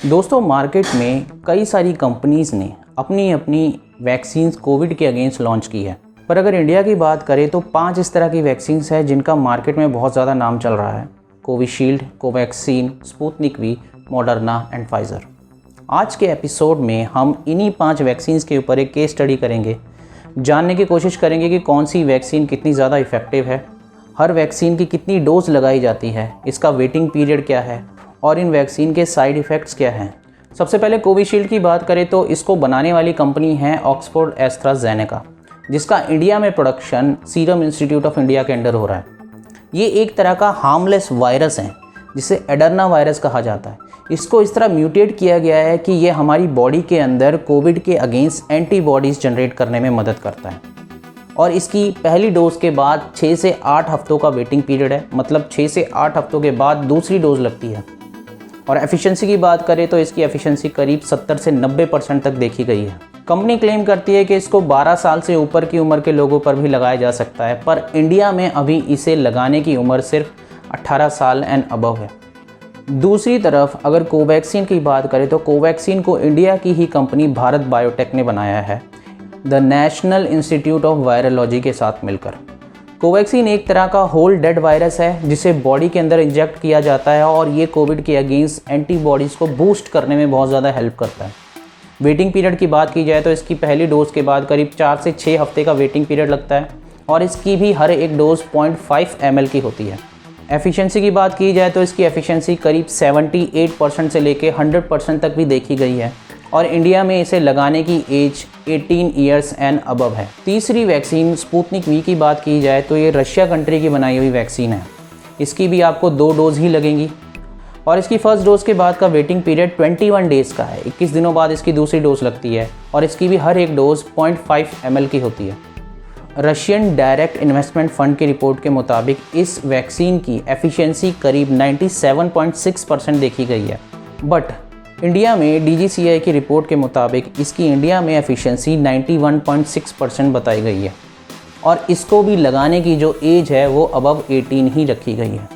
दोस्तों, मार्केट में कई सारी कंपनीज़ ने अपनी अपनी वैक्सीन्स कोविड के अगेंस्ट लॉन्च की है। पर अगर इंडिया की बात करें तो 5 इस तरह की वैक्सीन्स है जिनका मार्केट में बहुत ज़्यादा नाम चल रहा है। Covishield, Covaxin, Sputnik V, Moderna and Pfizer. आज के एपिसोड में हम इन्हीं 5 वैक्सीन्स के ऊपर एक केस स्टडी करेंगे। जानने की कोशिश करेंगे कि कौन सी वैक्सीन कितनी ज़्यादा इफ़ेक्टिव है, हर वैक्सीन की कितनी डोज लगाई जाती है, इसका वेटिंग पीरियड क्या है और इन वैक्सीन के साइड इफ़ेक्ट्स क्या हैं। सबसे पहले कोविशील्ड की बात करें तो इसको बनाने वाली कंपनी है ऑक्सफोर्ड एस्ट्राजेनेका, जिसका इंडिया में production serum institute of India के अंडर हो रहा है। ये एक तरह का हार्मलेस वायरस है जिसे एडर्ना वायरस कहा जाता है। इसको इस तरह म्यूटेट किया गया है कि ये हमारी बॉडी के अंदर कोविड के अगेंस्ट एंटीबॉडीज़ जनरेट करने में मदद करता है। और इसकी पहली डोज के बाद 6 से 8 हफ्तों का वेटिंग पीरियड है, मतलब 6 से 8 हफ्तों के बाद दूसरी डोज लगती है। और एफिशिएंसी की बात करें तो इसकी एफिशिएंसी करीब 70 से 90% तक देखी गई है। कंपनी क्लेम करती है कि इसको 12 साल से ऊपर की उम्र के लोगों पर भी लगाया जा सकता है, पर इंडिया में अभी इसे लगाने की उम्र सिर्फ 18 साल एंड अबव है। दूसरी तरफ अगर कोवैक्सीन की बात करें तो कोवैक्सीन को इंडिया की ही कंपनी भारत बायोटेक ने बनाया है, the national institute of virology के साथ मिलकर। कोवैक्सीन एक तरह का होल डेड वायरस है जिसे बॉडी के अंदर इंजेक्ट किया जाता है और ये कोविड के अगेंस्ट एंटीबॉडीज़ को बूस्ट करने में बहुत ज़्यादा हेल्प करता है। वेटिंग पीरियड की बात की जाए तो इसकी पहली डोज के बाद करीब 4 से 6 हफ्ते का वेटिंग पीरियड लगता है और इसकी भी हर एक डोज 0.5 ml की होती है। एफिशिएंसी की बात की जाए तो इसकी एफिशिएंसी करीब 78% से लेकर 100% तक भी देखी गई है और इंडिया में इसे लगाने की एज 18 ईयर्स एंड अबव है। तीसरी वैक्सीन स्पुतनिक वी की बात की जाए तो ये रशिया कंट्री की बनाई हुई वैक्सीन है। इसकी भी आपको 2 डोज ही लगेंगी और इसकी फर्स्ट डोज के बाद का वेटिंग पीरियड 21 डेज़ का है। 21 दिनों बाद इसकी दूसरी डोज लगती है और इसकी भी हर एक डोज 0.5 ml की होती है। रशियन डायरेक्ट इन्वेस्टमेंट फ़ंड की रिपोर्ट के मुताबिक इस वैक्सीन की एफिशिएंसी करीब 97.6% देखी गई है, बट इंडिया में DGCI की रिपोर्ट के मुताबिक इसकी इंडिया में एफिशिएंसी 91.6% बताई गई है और इसको भी लगाने की जो एज है वो अबव 18 ही रखी गई है।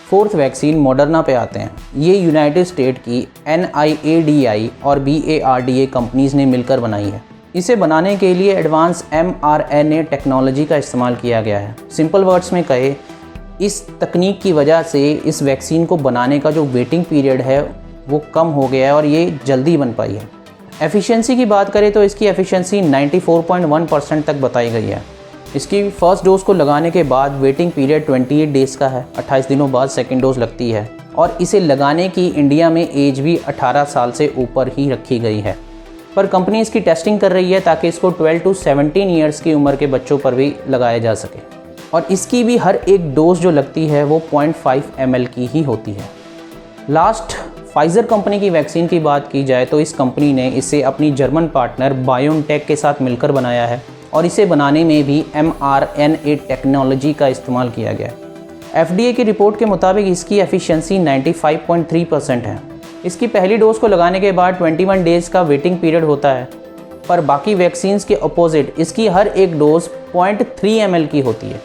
फोर्थ वैक्सीन मॉडर्ना पे आते हैं। ये यूनाइटेड स्टेट की NIAID और BARDA कंपनीज़ ने मिलकर बनाई है। इसे बनाने के लिए एडवांस mRNA टेक्नोलॉजी का इस्तेमाल किया गया है। सिंपल वर्ड्स में कहे, इस तकनीक की वजह से इस वैक्सीन को बनाने का जो वेटिंग पीरियड है वो कम हो गया है और ये जल्दी बन पाई है। एफिशिएंसी की बात करें तो इसकी एफिशिएंसी 94.1% तक बताई गई है। इसकी फर्स्ट डोज को लगाने के बाद वेटिंग पीरियड 28 डेज़ का है। 28 दिनों बाद सेकेंड डोज लगती है और इसे लगाने की इंडिया में एज भी 18 साल से ऊपर ही रखी गई है, पर कंपनी इसकी टेस्टिंग कर रही है ताकि इसको 12 to 17 ईयर्स की उम्र के बच्चों पर भी लगाया जा सके और इसकी भी हर एक डोज जो लगती है वो 0.5 ml की ही होती है। लास्ट फाइज़र कंपनी की वैक्सीन की बात की जाए तो इस कंपनी ने इसे अपनी जर्मन पार्टनर बायोनटेक के साथ मिलकर बनाया है और इसे बनाने में भी mRNA टेक्नोलॉजी का इस्तेमाल किया गया है। FDA की रिपोर्ट के मुताबिक इसकी एफिशिएंसी 95.3% है। इसकी पहली डोज को लगाने के बाद 21 डेज़ का वेटिंग पीरियड होता है, पर बाकी वैक्सीन्स के अपोजिट इसकी हर एक डोज 0.3 ml की होती है।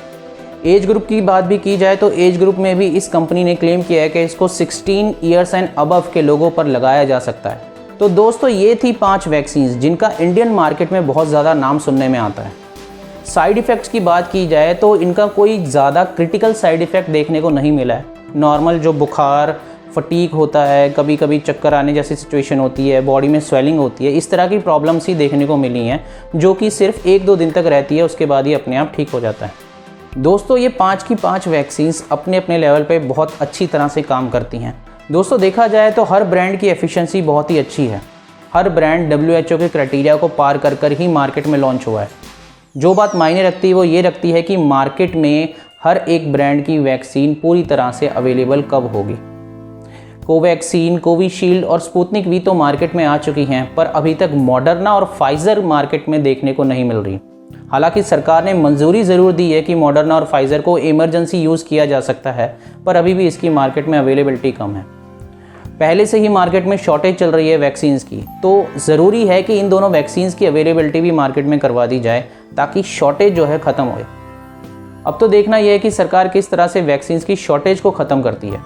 एज ग्रुप की बात भी की जाए तो एज ग्रुप में भी इस कंपनी ने क्लेम किया है कि इसको 16 ईयर्स एंड अबव के लोगों पर लगाया जा सकता है। तो दोस्तों, ये थी 5 वैक्सीन्स जिनका इंडियन मार्केट में बहुत ज़्यादा नाम सुनने में आता है। साइड इफ़ेक्ट्स की बात की जाए तो इनका कोई ज़्यादा क्रिटिकल साइड इफ़ेक्ट देखने को नहीं मिला है। नॉर्मल जो बुखार, फटीक होता है, कभी कभी चक्कर आने जैसी सिचुएशन होती है, बॉडी में स्वेलिंग होती है, इस तरह की प्रॉब्लम्स ही देखने को मिली हैं जो कि सिर्फ 1-2 दिन तक रहती है, उसके बाद ही अपने आप ठीक हो जाता है। दोस्तों, ये 5 की 5 वैक्सीन्स अपने अपने लेवल पे बहुत अच्छी तरह से काम करती हैं। दोस्तों, देखा जाए तो हर ब्रांड की एफिशिएंसी बहुत ही अच्छी है। हर ब्रांड WHO के क्राइटेरिया को पार कर ही मार्केट में लॉन्च हुआ है। जो बात मायने रखती है वो ये रखती है कि मार्केट में हर एक ब्रांड की वैक्सीन पूरी तरह से अवेलेबल कब होगी। कोवैक्सीन, कोविशील्ड और स्पुतनिक वी तो मार्केट में आ चुकी हैं, पर अभी तक मॉडर्ना और फाइज़र मार्केट में देखने को नहीं मिल रही। हालांकि सरकार ने मंजूरी ज़रूर दी है कि मॉडर्ना और फाइज़र को इमरजेंसी यूज़ किया जा सकता है, पर अभी भी इसकी मार्केट में अवेलेबिलिटी कम है। पहले से ही मार्केट में शॉर्टेज चल रही है वैक्सीन्स की, तो ज़रूरी है कि इन दोनों वैक्सीन्स की अवेलेबिलिटी भी मार्केट में करवा दी जाए ताकि शॉर्टेज जो है ख़त्म हो। अब तो देखना यह है कि सरकार किस तरह से वैक्सीन्स की शॉर्टेज को ख़त्म करती है।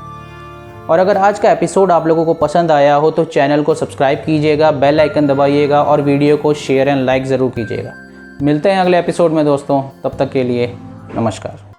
और अगर आज का एपिसोड आप लोगों को पसंद आया हो तो चैनल को सब्सक्राइब कीजिएगा, बेल आइकन दबाइएगा और वीडियो को शेयर एंड लाइक ज़रूर कीजिएगा। मिलते हैं अगले एपिसोड में दोस्तों, तब तक के लिए नमस्कार।